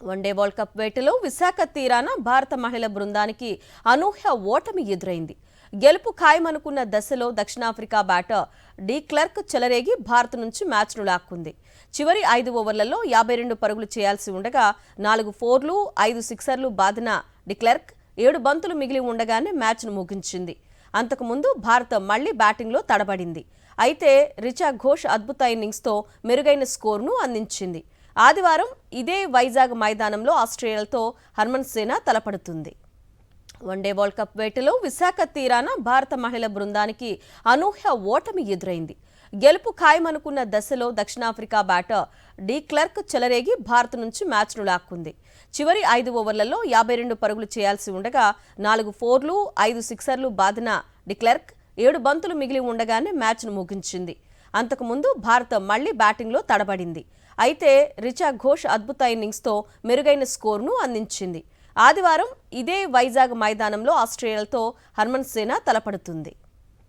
One day world cup వేటలో విశాఖ తీరాన భారత మహిళల బృందానికి అనూహ్య ఓటమి ఎదురైంది. గెలుపు ఖాయమనుకున్న దశలో దక్షిణాఫ్రికా బ్యాటర్ డి క్లర్క్ చెలరేగి భారత్ నుంచి మ్యాచ్ను లాక్కుంది. చివరి 5 ఓవర్లలో 52 పరుగులు చేయాల్సి ఉండగా 4 ఫోర్లు 5 సిక్సర్లు బాదిన డి క్లర్క్ 7 బంతులు మిగిలి ఉండగానే మ్యాచ్ను ముగించింది. అంతకుముందు భారత్ మళ్లీ బ్యాటింగ్లో తడబడింది. అయితే రిచా ఘోష్ అద్భుత ఇన్నింగ్స్తో మెరుగైన స్కోరును అందించింది. ఆదివారం ఇదే వైజాగ్ మైదానంలో ఆస్ట్రేలియాతో హర్మన్సేన తలపడుతుంది. వన్డే వరల్డ్ కప్ వేటలో విశాఖ తీరాన భారత మహిళల బృందానికి అనూహ్య ఓటమి ఎదురైంది. గెలుపు ఖాయమనుకున్న దశలో దక్షిణాఫ్రికా బ్యాటర్ డి క్లర్క్ చెలరేగి భారత్ నుంచి మ్యాచ్ను లాక్కుంది. చివరి 5 ఓవర్లలో 52 పరుగులు చేయాల్సి ఉండగా 4 ఫోర్లు 5 సిక్సర్లు బాదిన డి క్లర్క్ 7 బంతులు మిగిలి ఉండగానే మ్యాచ్ను ముగించింది. అంతకుముందు భారత్ మళ్లీ బ్యాటింగ్లో తడబడింది. అయితే రిచా ఘోష్ అద్భుత ఇన్నింగ్స్తో మెరుగైన స్కోరును అందించింది. ఆదివారం ఇదే వైజాగ్ మైదానంలో ఆస్ట్రేలియాతో హర్మన్సేన తలపడుతుంది.